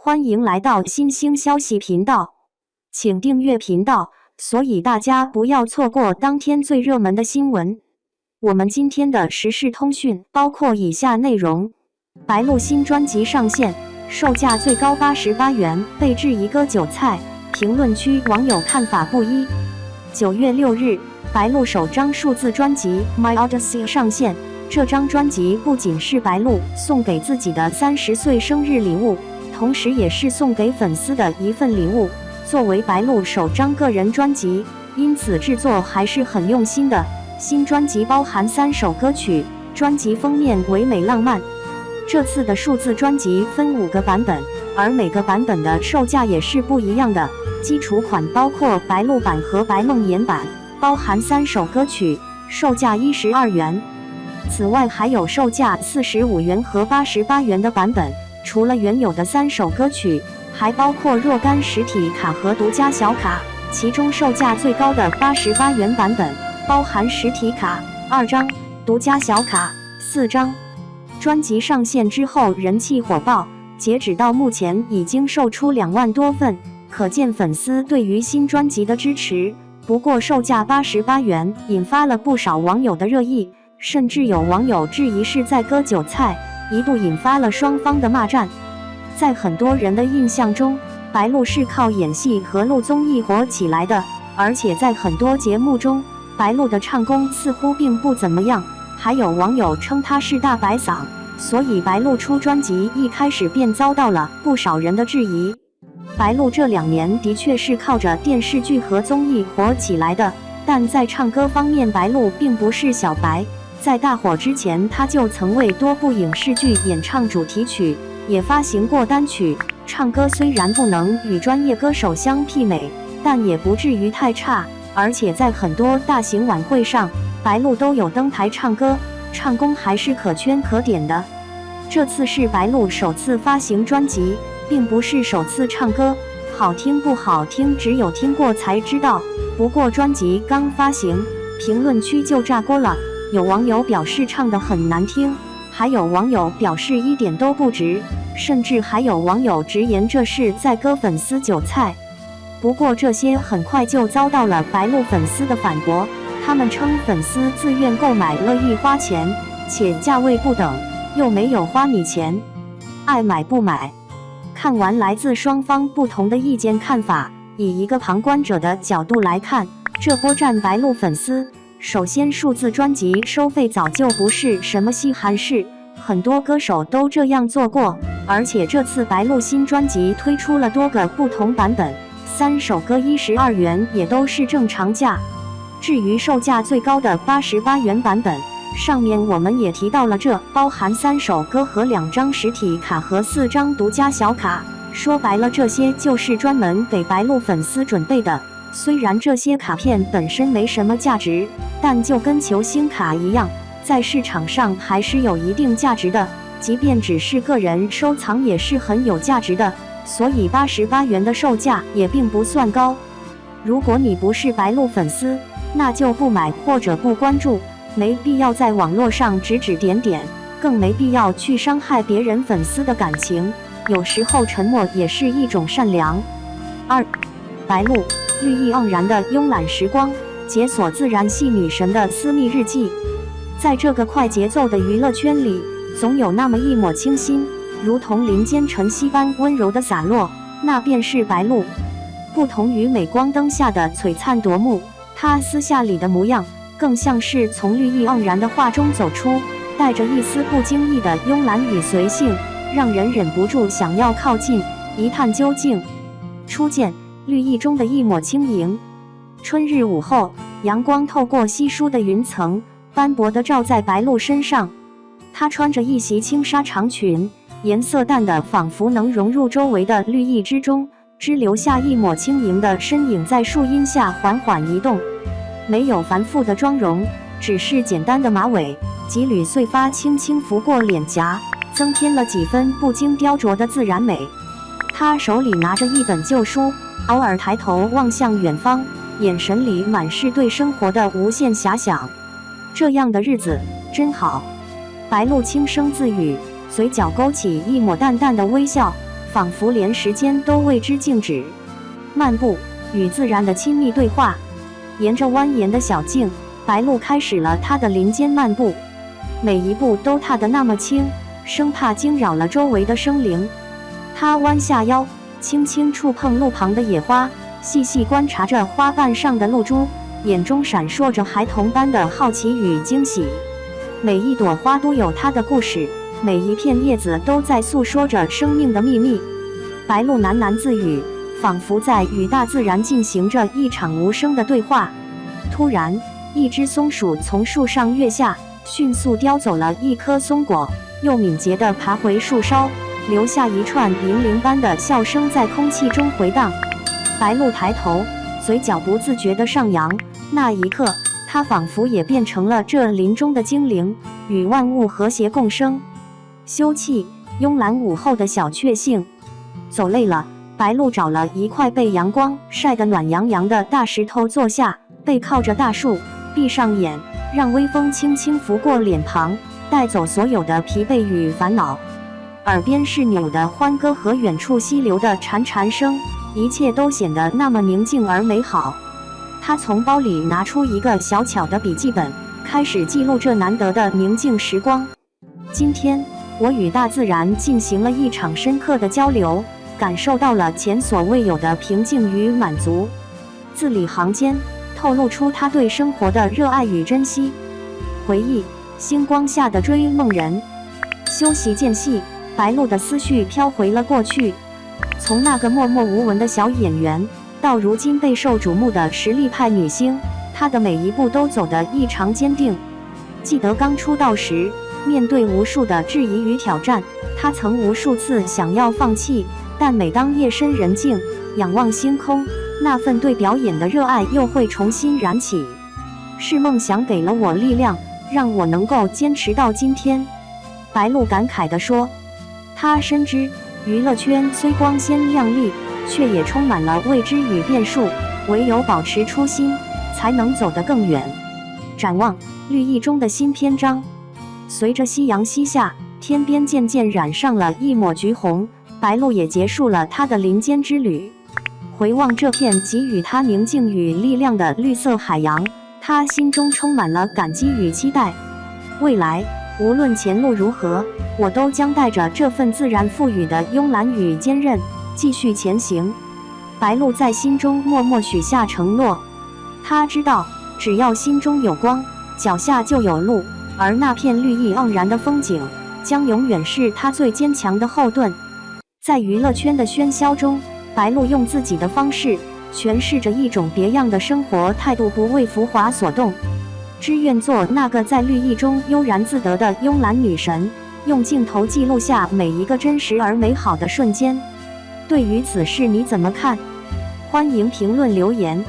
欢迎来到新兴消息频道，请订阅频道，所以大家不要错过当天最热门的新闻。我们今天的时事通讯包括以下内容：白鹿新专辑上线，售价最高88元，被质疑割韭菜，评论区网友看法不一。9月6日，白鹿首张数字专辑《My Odyssey》上线。这张专辑不仅是白鹿送给自己的30岁生日礼物，同时也是送给粉丝的一份礼物。作为白鹿首张个人专辑，因此制作还是很用心的。新专辑包含3首歌曲，专辑封面唯美浪漫。这次的数字专辑分5个版本，而每个版本的售价也是不一样的。基础款包括白鹿版和白梦魇版，包含3首歌曲，售价12元。此外还有售价45元和88元的版本，除了原有的3首歌曲，还包括若干实体卡和独家小卡，其中售价最高的88元版本包含实体卡2张，独家小卡4张。专辑上线之后人气火爆，截止到目前已经售出2万多份，可见粉丝对于新专辑的支持。不过售价88元引发了不少网友的热议，甚至有网友质疑是在割韭菜，一度引发了双方的骂战。在很多人的印象中，白鹿是靠演戏和录综艺火起来的，而且在很多节目中，白鹿的唱功似乎并不怎么样，还有网友称她是大白嗓，所以白鹿出专辑一开始便遭到了不少人的质疑。白鹿这2年的确是靠着电视剧和综艺火起来的，但在唱歌方面，白鹿并不是小白。在大火之前，他就曾为多部影视剧演唱主题曲，也发行过单曲。唱歌虽然不能与专业歌手相媲美，但也不至于太差。而且在很多大型晚会上，白鹿都有登台唱歌，唱功还是可圈可点的。这次是白鹿首次发行专辑，并不是首次唱歌，好听不好听只有听过才知道。不过专辑刚发行，评论区就炸锅了。有网友表示唱得很难听，还有网友表示一点都不值，甚至还有网友直言这是在割粉丝韭菜。不过这些很快就遭到了白鹿粉丝的反驳，他们称粉丝自愿购买，乐意花钱，且价位不等，又没有花你钱，爱买不买。看完来自双方不同的意见看法，以一个旁观者的角度来看，这波战白鹿粉丝。首先，数字专辑收费早就不是什么稀罕事，很多歌手都这样做过。而且这次白鹿新专辑推出了多个不同版本，3首歌12元也都是正常价。至于售价最高的88元版本，上面我们也提到了，这包含3首歌和2张实体卡和4张独家小卡。说白了，这些就是专门给白鹿粉丝准备的。虽然这些卡片本身没什么价值，但就跟球星卡一样，在市场上还是有一定价值的，即便只是个人收藏也是很有价值的，所以88元的售价也并不算高。如果你不是白鹿粉丝，那就不买或者不关注，没必要在网络上指指点点，更没必要去伤害别人粉丝的感情，有时候沉默也是一种善良。2. 白鹿绿意盎然的慵懒时光，解锁自然系女神的私密日记。在这个快节奏的娱乐圈里，总有那么一抹清新，如同林间晨曦般温柔的洒落，那便是白鹿。不同于镁光灯下的璀璨夺目，她私下里的模样更像是从绿意盎然的画中走出，带着一丝不经意的慵懒与随性，让人忍不住想要靠近一探究竟。初见绿意中的一抹轻盈，春日午后，阳光透过稀疏的云层，斑驳地照在白鹿身上。她穿着一袭轻纱长裙，颜色淡的仿佛能融入周围的绿意之中，只留下一抹轻盈的身影在树荫下缓缓移动。没有繁复的妆容，只是简单的马尾，几缕碎发轻轻拂过脸颊，增添了几分不经雕琢的自然美。她手里拿着一本旧书，偶尔抬头望向远方，眼神里满是对生活的无限遐想。这样的日子真好，白鹿轻声自语，嘴角勾起一抹淡淡的微笑，仿佛连时间都为之静止。漫步，与自然的亲密对话。沿着蜿蜒的小径，白鹭开始了它的林间漫步，每一步都踏得那么轻，生怕惊扰了周围的生灵。它弯下腰，轻轻触碰路旁的野花，细细观察着花瓣上的露珠，眼中闪烁着孩童般的好奇与惊喜。每一朵花都有它的故事，每一片叶子都在诉说着生命的秘密。白鹭喃喃自语，仿佛在与大自然进行着一场无声的对话。突然，一只松鼠从树上跃下，迅速叼走了一颗松果，又敏捷地爬回树梢，留下一串银铃般的笑声在空气中回荡。白鹭抬头，嘴角不自觉地上扬，那一刻，它仿佛也变成了这林中的精灵，与万物和谐共生。休憩，慵懒午后的小确幸。走累了，白鹭找了一块被阳光晒得暖洋洋的大石头坐下，背靠着大树，闭上眼，让微风轻轻拂过脸庞，带走所有的疲惫与烦恼。耳边是鸟的欢歌和远处溪流的潺潺声，一切都显得那么宁静而美好。他从包里拿出一个小巧的笔记本，开始记录这难得的宁静时光。今天，我与大自然进行了一场深刻的交流，感受到了前所未有的平静与满足。字里行间透露出他对生活的热爱与珍惜。回忆，星光下的追梦人。休息间隙，白鹭的思绪飘回了过去，从那个默默无闻的小演员，到如今备受瞩目的实力派女星，她的每一步都走得异常坚定。记得刚出道时，面对无数的质疑与挑战，她曾无数次想要放弃，但每当夜深人静，仰望星空，那份对表演的热爱又会重新燃起。是梦想给了我力量，让我能够坚持到今天。白鹭感慨地说。他深知，娱乐圈虽光鲜亮丽，却也充满了未知与变数，唯有保持初心，才能走得更远。展望绿意中的新篇章。随着夕阳西下，天边渐渐染上了一抹橘红，白鹭也结束了他的林间之旅。回望这片给予他宁静与力量的绿色海洋，他心中充满了感激与期待。未来，无论前路如何，我都将带着这份自然赋予的慵懒与坚韧，继续前行。白鹭在心中默默许下承诺。他知道，只要心中有光，脚下就有路，而那片绿意盎然的风景，将永远是他最坚强的后盾。在娱乐圈的喧嚣中，白鹭用自己的方式，诠释着一种别样的生活态度，不为浮华所动。只愿做那个在绿意中悠然自得的慵懒女神，用镜头记录下每一个真实而美好的瞬间。对于此事你怎么看？欢迎评论留言。